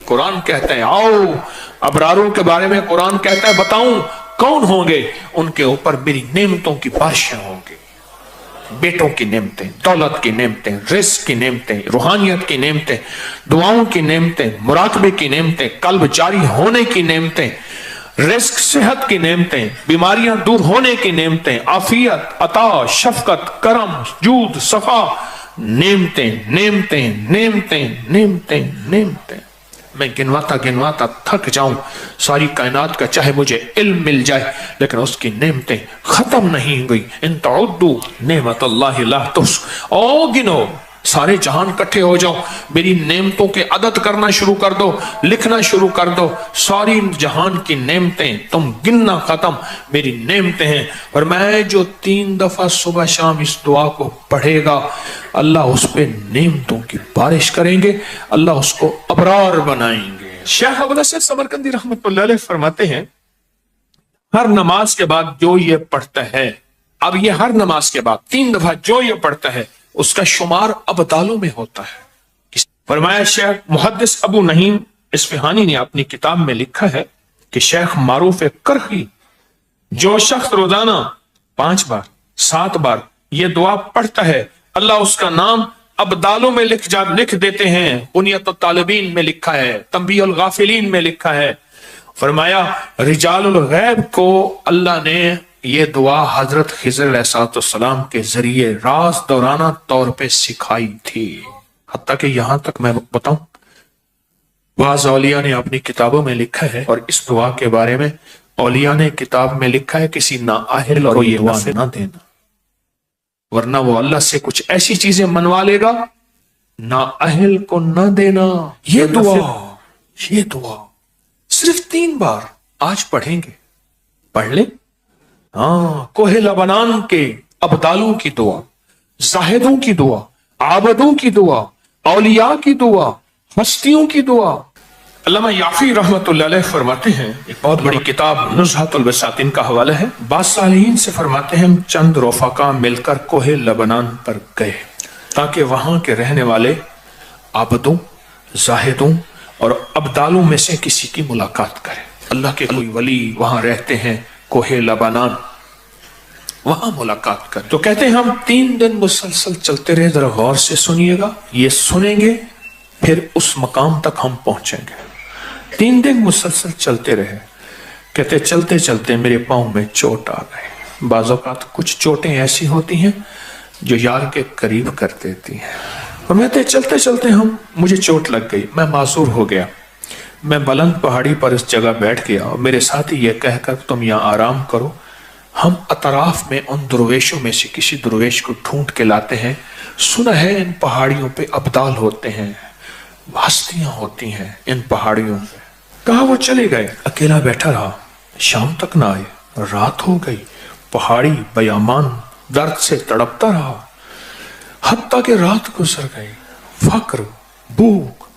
قرآن کہتا ہے आओ ابراروں کے بارے میں قرآن کہتا ہے بتاؤں کون ہوں گے, ان کے اوپر میری نعمتوں کی بارشیں ہوں گی, بیٹوں کی نعمتیں, دولت کی نعمتیں, رزق کی نعمتیں, روحانیت کی نعمتیں, دعاؤں کی نعمتیں, مراقبے کی نعمتیں, قلب جاری ہونے کی نعمتیں, رزق صحت کی نعمتیں, بیماریاں دور ہونے کی نعمتیں, عافیت, عطا, شفقت, کرم, جود, صفا, نعمتیں نعمتیں نعمتیں نعمتیں نعمتیں. میں گنواتا گنواتا تھک جاؤں ساری کائنات کا, چاہے مجھے علم مل جائے لیکن اس کی نعمتیں ختم نہیں ہوئی. ان تعدوا نعمت اللہ لا تحصوها, او گنو سارے جہان کٹھے ہو جاؤ, میری نعمتوں کے عدد کرنا شروع کر دو, لکھنا شروع کر دو, ساری جہان کی نعمتیں تم گننا ختم, میری نعمتیں ہیں. اور میں جو 3 دفعہ صبح شام اس دعا کو پڑھے گا اللہ اس پہ نعمتوں کی بارش کریں گے, اللہ اس کو ابرار بنائیں گے. شیخ ابو الحسن سمرقندی رحمت اللہ علیہ فرماتے ہیں ہر نماز کے بعد جو یہ پڑھتا ہے, اب یہ ہر نماز کے بعد 3 دفعہ جو یہ پڑھتا ہے اس کا شمار ابدالوں میں ہوتا ہے. فرمایا شیخ محدث ابو نعیم اصفہانی نے اپنی کتاب میں لکھا ہے کہ شیخ معروف کرخی جو شخص روزانہ 5 بار 7 بار یہ دعا پڑھتا ہے اللہ اس کا نام ابدالوں میں لکھ دیتے ہیں. بنیت الطالبین میں لکھا ہے, تنبیہ الغافلین میں لکھا ہے. فرمایا رجال الغیب کو اللہ نے یہ دعا حضرت خضر علیہ السلام کے ذریعے راز دورانہ طور پہ سکھائی تھی. حتیٰ کہ یہاں تک میں بتاؤں بعض اولیاء نے اپنی کتابوں میں لکھا ہے, اور اس دعا کے بارے میں اولیاء نے کتاب میں لکھا ہے کسی نااہل کو یہ دعا نہ دینا, ورنہ وہ اللہ سے کچھ ایسی چیزیں منوا لے گا, نااہل کو نہ دینا. یہ دعا صرف 3 بار آج پڑھیں گے, پڑھ لیں. ہاں, کوہ لبنان کے ابدالوں کی دعا, زاہدوں کی دعا, عابدوں کی دعا, اولیاء کی دعا, ہستیوں کی دعا. علامہ یافی رحمت اللہ علیہ فرماتے ہیں, ایک بہت بڑی کتاب نزہۃ البساطین کا حوالہ ہے, بعض صالحین سے فرماتے ہیں ہم چند رفقا مل کر کوہ لبنان پر گئے تاکہ وہاں کے رہنے والے عابدوں, زاہدوں اور ابدالوں میں سے کسی کی ملاقات کریں. اللہ کے کوئی ولی وہاں رہتے ہیں کوہ لبنان, وہاں ملاقات کریں. تو کہتے ہیں ہم 3 دن مسلسل چلتے رہے, ذرا غور سے سنیے گا, یہ سنیں گے پھر اس مقام تک ہم پہنچیں گے. 3 دن مسلسل چلتے رہے. کہتے چلتے چلتے میرے پاؤں میں چوٹ آ گئی. بعض اوقات کچھ چوٹیں ایسی ہوتی ہیں جو یار کے قریب کر دیتی ہیں. فرماتے چلتے چلتے مجھے چوٹ لگ گئی, میں معذور ہو گیا. میں بلند پہاڑی پر اس جگہ بیٹھ گیا اور میرے ساتھی یہ کہہ کر تم یہاں آرام کرو, ہم اطراف میں ان درویشوں میں سے کسی درویش کو ڈھونڈ کے لاتے ہیں, سنا ہے ان پہاڑیوں پہ ابدال ہوتے ہیں, ہستیاں ہوتی ہیں ان پہاڑیوں پہ. کہا وہ چلے گئے, اکیلا بیٹھا رہا, شام تک نہ آئے, رات ہو گئی, پہاڑی بیامان درد سے تڑپتا رہا, حتیٰ کہ رات گزر گئی. فقر, بھوک,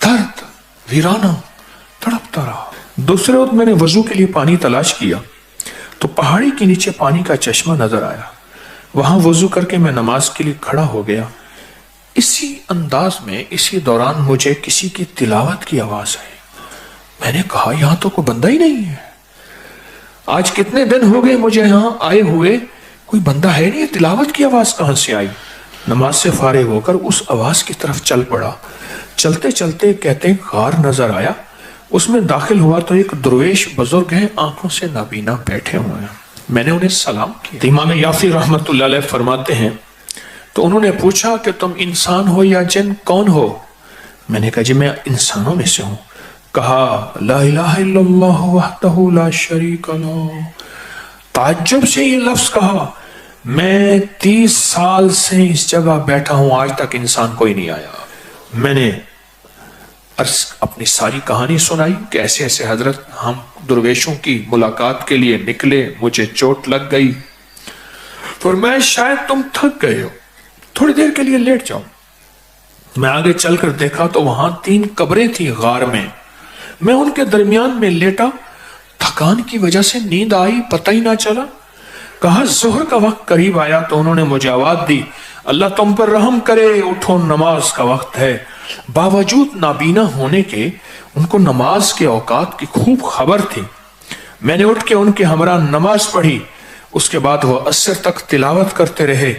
درد, ویرانہ تڑپتا رہا. دوسرے وقت میں نے وضو کے لیے پانی تلاش کیا تو پہاڑی کے نیچے پانی کا چشمہ نظر آیا. وہاں وضو کر کے میں نماز کے لیے کھڑا ہو گیا. اسی انداز میں اسی دوران مجھے کسی کی تلاوت کی آواز آئی. میں نے کہا یہاں تو کوئی بندہ ہی نہیں ہے, آج کتنے دن ہو گئے مجھے یہاں آئے ہوئے, کوئی بندہ ہے نہیں, تلاوت کی آواز کہاں سے آئی. نماز سے فارغ ہو کر اس آواز کی طرف چل پڑا. چلتے چلتے کہتے ہیں غار نظر آیا, اس میں داخل ہوا تو ایک درویش بزرگ ہیں, آنکھوں سے نابینا بیٹھے ہوئے ہیں. میں نے انہیں سلام کیا. امام یافی رحمت اللہ علیہ فرماتے ہیں تو انہوں نے پوچھا کہ تم انسان ہو یا جن, کون ہو؟ میں نے کہا جی میں انسانوں میں سے ہوں. کہا لا الہ الا اللہ وحدہ لا شریک لہ. تعجب سے یہ لفظ کہا, میں 30 سال سے اس جگہ بیٹھا ہوں, آج تک انسان کوئی نہیں آیا. میں نے اپنی ساری کہانی سنائی کہ ایسے ایسے حضرت ہم درویشوں کی ملاقات کے لیے نکلے, مجھے چوٹ لگ گئی. فرمایا شاید تم تھک گئے ہو, تھوڑی دیر کے لیے لیٹ جاؤ. میں آگے چل کر دیکھا تو وہاں 3 قبریں تھیں غار میں. میں ان کے درمیان میں لیٹا, تھکان کی وجہ سے نیند آئی, پتہ ہی نہ چلا. کہا ظہر کا وقت قریب آیا تو انہوں نے مجھے آواز دی, अल्लाह तुम पर रहम करे, उठो नमाज का वक्त है। बावजूद नाबीना होने के उनको नमाज के औकात की खूब खबर थी। मैंने उठ के उनके हमरा नमाज पढ़ी। उसके बाद वह असर तक तिलावत करते रहे।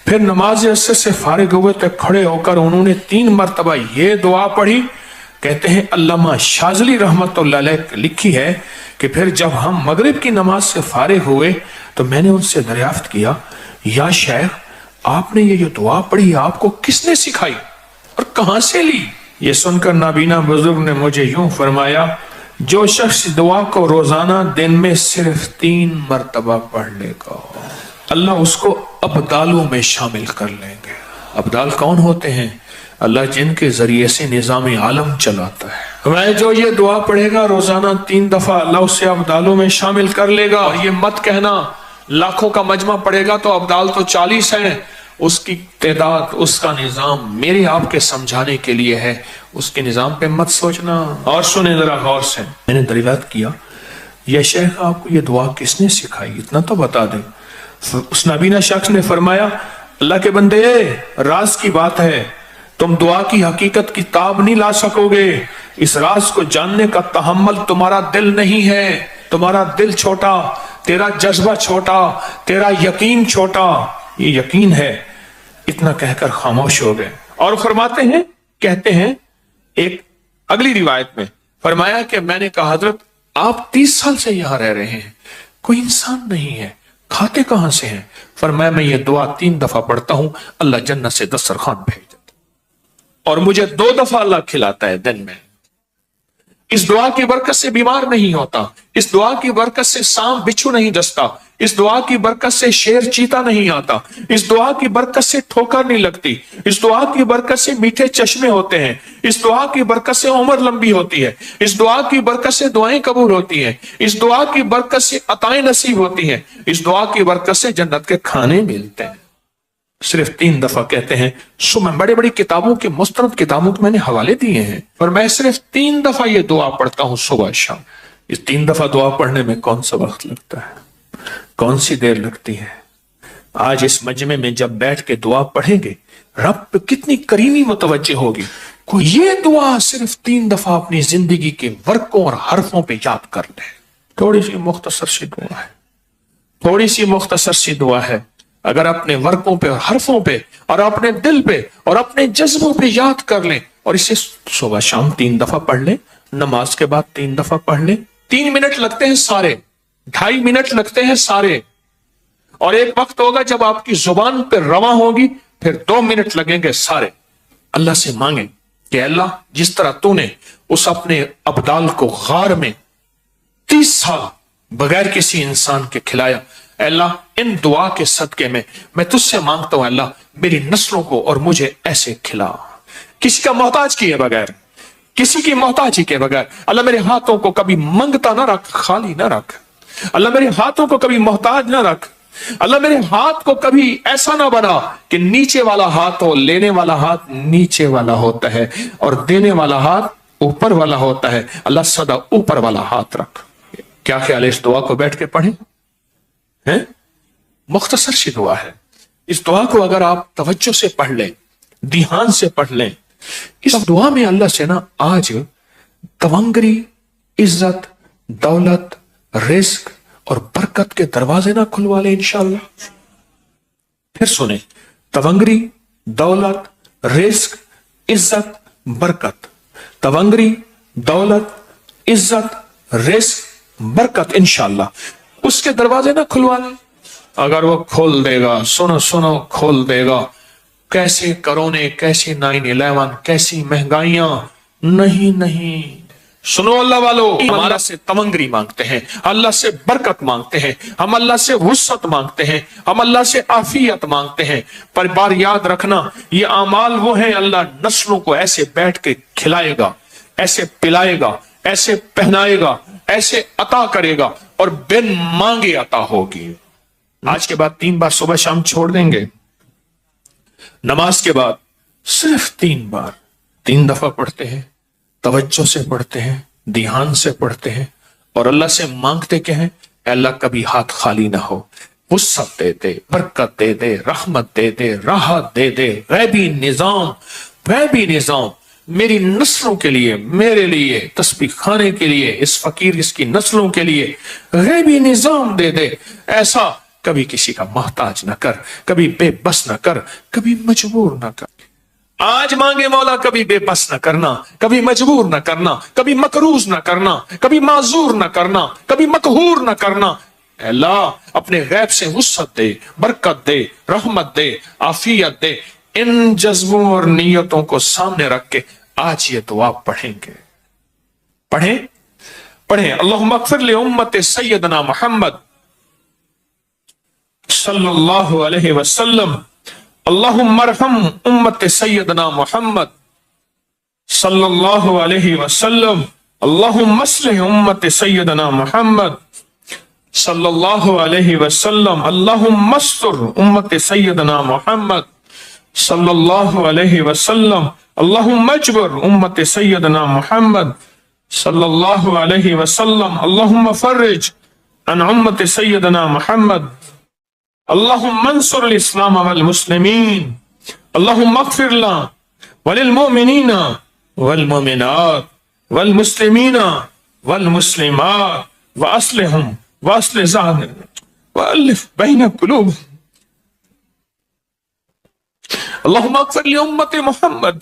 फिर नमाज असर से फारिग हुए तो खड़े होकर उन्होंने 3 मरतबा ये दुआ पढ़ी। कहते हैं अल्लामा शाज़ली रहमतुल्लाह अलैह लिखी है कि फिर जब हम मगरिब की नमाज से फारिग हुए तो मैंने उनसे दरियाफ्त किया, या शेख आपने ये दुआ पढ़ी आपको किसने सिखाई और कहां से ली? ये सुनकर नाबीना बुजुर्ग ने मुझे यूं फरमाया, जो शख्स दुआ को रोजाना दिन में सिर्फ 3 मरतबा पढ़ लेगा अल्लाह उसको अब्दालों में शामिल कर लेंगे। अब्दाल कौन होते हैं? अल्लाह जिनके जरिए से निजाम आलम चलाता है। मैं जो ये दुआ पढ़ेगा रोजाना 3 दफा अल्लाह उसे अब्दालों में शामिल कर लेगा। और ये मत कहना लाखों का मजमा पड़ेगा तो अब्दाल तो 40 हैं। उसकी तादाद, उसका निजाम मेरे आपके समझाने के लिए है, उसके निजाम पे मत सोचना। और सुने जरा गौर से, मैंने दरियाफ्त किया, यह शेख आपको ये दुआ किसने सिखाई, इतना तो बता दे। उस नाबीना शख्स ने फरमाया, अल्लाह के बंदे राज की बात है, तुम दुआ की हकीकत की ताब नहीं ला सकोगे। इस राज को जानने का तहम्मुल तुम्हारा दिल नहीं है। तुम्हारा दिल छोटा, तेरा जज्बा छोटा, तेरा यकीन छोटा। ये यकीन है। इतना कहकर खामोश हो गए। और फरमाते हैं, कहते हैं एक अगली रिवायत में फरमाया कि मैंने कहा हजरत आप 30 साल से यहां रह रहे हैं, कोई इंसान नहीं है, खाते कहां से हैं? फरमाया मैं ये दुआ 3 दफा पढ़ता हूं, अल्लाह जन्नत से दस्तरखान भेज देता और मुझे 2 दफा अल्लाह खिलाता है दिन में। इस दुआ की बरकत से बीमार नहीं होता, इस दुआ की बरकत से सांप बिच्छू नहीं डसता, इस दुआ की बरकत से शेर चीता नहीं आता, इस दुआ की बरकत से ठोकर नहीं लगती, इस दुआ की बरकत से मीठे चश्मे होते हैं, इस दुआ की बरकत से उम्र लंबी होती है, इस दुआ की बरकत से दुआएं कबूल होती हैं, इस दुआ की बरकत से अताएं नसीब होती हैं, इस दुआ की बरकत से जन्नत के खाने मिलते हैं। सिर्फ 3 दफा कहते हैं। सो मैं बड़ी बड़ी किताबों के, मुस्तनद किताबों के मैंने हवाले दिए हैं, पर मैं सिर्फ 3 दफा ये दुआ पढ़ता हूं सुबह शाम। इस 3 दफा दुआ पढ़ने में कौन सा वक्त लगता है, कौन सी देर लगती है? आज इस मजमे में जब बैठ के दुआ पढ़ेंगे, रब पे कितनी करीमी मुतवज्जो होगी। कोई ये दुआ सिर्फ 3 दफा अपनी जिंदगी के वर्कों और हरफों पे याद कर ले। थोड़ी सी मुख्तसर सी दुआ है, थोड़ी सी मुख्तसर सी दुआ है। अगर अपने वर्कों पे और हरफों पे और अपने दिल पे और अपने जज्बों पे याद कर लें और इसे सुबह शाम 3 दफा पढ़ लें, नमाज के बाद 3 दफा पढ़ लें। 3 मिनट लगते हैं सारे, 2.5 मिनट लगते हैं सारे। और एक वक्त होगा जब आपकी जुबान पे रवा होगी, फिर 2 मिनट लगेंगे सारे। अल्लाह से मांगे कि अल्लाह जिस तरह तूने उस अपने अब्दाल को गार में 30 साल बगैर किसी इंसान के खिलाया, अल्लाह इन दुआ के सदके में मैं तुझसे मांगता हूं अल्लाह मेरी नस्लों को और मुझे ऐसे खिला, किसी का मोहताज किए बगैर, किसी की मोहताजी के बगैर। अल्लाह मेरे हाथों को कभी मंगता ना रख, खाली ना रख। अल्लाह मेरे हाथों को कभी मोहताज ना रख। अल्लाह मेरे हाथ को कभी ऐसा ना बना कि नीचे वाला हाथ हो, लेने वाला हाथ नीचे वाला होता है और देने वाला हाथ ऊपर वाला होता है। अल्लाह सदा ऊपर वाला हाथ रख। क्या ख्याल है, इस दुआ को बैठ के पढ़ें? है मुख्तसर सी दुआ है। इस दुआ को अगर आप तवज्जो से पढ़ लें, ध्यान से पढ़ लें, इस दुआ में अल्लाह से ना आज तवंगरी, इज्जत, दौलत, रिस्क और बरकत के दरवाजे ना खुलवा ले इंशाअल्लाह। फिर सुने, तवंगरी, दौलत, रिस्क, इज्जत, बरकत। तवंगरी, दौलत, इज्जत, रिस्क, बरकत इंशाअल्लाह उसके दरवाजे ना खुलवा ले। अगर वो खोल देगा, सुनो सुनो, खोल देगा। कैसे कोरोने, कैसे 9/11, कैसी महंगाइयां, नहीं नहीं। सुनो अल्लाह वालों, हम अल्लाह से तवंगरी मांगते हैं, अल्लाह से बरकत मांगते हैं, हम अल्लाह से वुसअत मांगते हैं, हम अल्लाह से आफियत मांगते हैं। पर बार याद रखना, ये अमाल वो है अल्लाह नस्लों को ऐसे बैठ के खिलाएगा, ऐसे पिलाएगा, ऐसे पहनाएगा, ऐसे अता करेगा और बिन मांगे अता होगी। आज के बाद 3 बार सुबह शाम छोड़ देंगे, नमाज के बाद सिर्फ 3 बार 3 दफा पढ़ते हैं, तवज्जो से पढ़ते हैं, ध्यान से पढ़ते हैं और अल्लाह से मांगते क्या हैं, अल्लाह कभी हाथ खाली ना हो, वसअत दे दे, बरकत दे दे, रहमत दे दे, राहत दे दे। गैबी निजाम मेरी नस्लों के लिए, मेरे लिए, तस्बीह खाने के लिए, इस फकीर इसकी नस्लों के लिए गैबी निजाम दे दे। ऐसा कभी किसी का मोहताज न कर, कभी बेबस न कर, कभी मजबूर न कर। आज मांगे मौला, कभी बेबस न करना, कभी मजबूर न करना, कभी मकरूज न करना, कभी माजूर न करना, कभी मकहूर न करना। अल्लाह अपने गैब से वसअत दे, बरकत दे, रहमत दे, आफियत दे। इन जज्बों और नीयतों को सामने रख के आज ये दुआ पढ़ेंगे। पढ़ें अल्लाहुम्मा अग़फ़िर लि उम्मति सय्यदना मुहम्मद सल्लल्लाहु अलैहि वसल्लम। अल्लाहुम्मा अरहम उम्मति सय्यदना मुहम्मद सल्लल्लाहु अलैहि वसल्लम। अल्लाहुम्मा अस्लिह उम्मति सय्यदना मुहम्मद सल्लल्लाहु अलैहि वसल्लम। अल्लाहुम्मा अस्तर उम्मति सय्यदना मुहम्मद सल्लल्लाहु अलैहि वसल्लम। अल्लाहुम्मा अजबर उम्मति सय्यदना मुहम्मद सल्लल्लाहु अलैहि वसल्लम। अल्लाहुम्मा फर्रिज अन उम्मति सय्यदना मुहम्मद। अल्लाहुम्मा अंसुर इस्लाम वल मुस्लिमीन। अल्लाहुम्मा अग़फ़िर लना वलिल मुमिनीना वल मुमिनात वल मुस्लिमीना वल मुस्लिमात व अस्लिहुम व अस्लिह ज़ातिहिम व अलिफ बैन क़ुलूबिहिम। अल्लाहुम्मा अग़फ़िर लि उम्मति मुहम्मद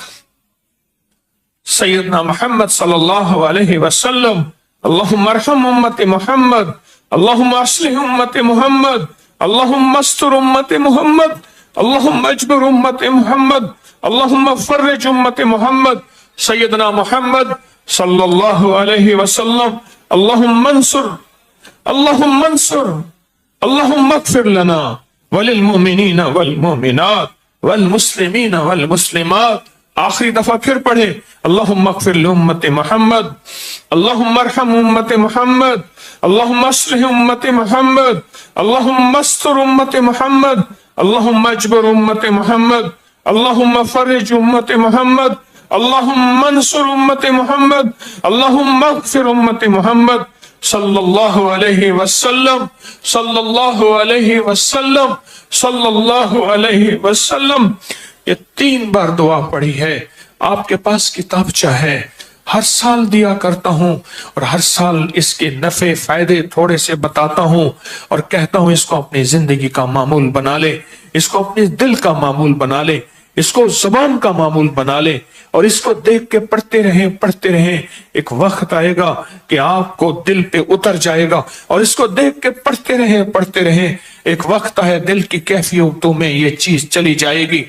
सय्यदना मुहम्मद सल्लल्लाहु अलैहि वसल्लम। अल्लाहुम्मा अरहम उम्मति मुहम्मद। अल्लाहुम्मा अस्लिह उम्मति मुहम्मद। अल्लाहुम्मा अस्तर उम्मति मुहम्मद। अल्लाहुम्मा अजबर उम्मति मुहम्मद। अल्लाहुम्मा फर्रिज उम्मति मुहम्मद सय्यदना मुहम्मद सल्लल्लाहु अलैहि वसल्लम। अल्लाहुम्मा अंसुर अल्लाहुम्मा अग़फ़िर लना वलिल मुमिनीना वल मुमिनात वल मुस्लिमीना वल मुस्लिमात। आखिरी दफा फिर पढ़े अल्लाहुम्मा अग़फ़िर लि उम्मति मुहम्मद। अल्लाहुम्मा अरहम उम्मति मुहम्मद। अल्लाहुम्मा अस्लिह उम्मति मुहम्मद। अल्लाहुम्मा अस्तर उम्मति मुहम्मद। अल्लाहुम्मा अजबर उम्मति मुहम्मद। अल्लाहुम्मा फर्रिज उम्मति मुहम्मद। अल्लाहुम्मा अंसुर उम्मति मुहम्मद। अल्लाहुम्मा अग़फ़िर उम्मति मुहम्मद सल्लल्लाहु अलैहि वसल्लम सल्लल्लाहु अलैहि वसल्लम सल्लल्लाहु अलैहि वसल्लम। ये 3 बार दुआ पढ़ी है। आपके पास किताबचा है, हर साल दिया करता हूं और हर साल इसके नफे फायदे थोड़े से बताता हूं और कहता हूं इसको अपनी जिंदगी का मामूल बना ले, इसको अपने दिल का मामूल बना ले, इसको जुबान का मामूल बना ले और इसको देख के पढ़ते रहें। एक वक्त आएगा कि आपको दिल पे उतर जाएगा और इसको देख के पढ़ते रहें। एक वक्त है दिल की कैफियतों में ये चीज चली जाएगी।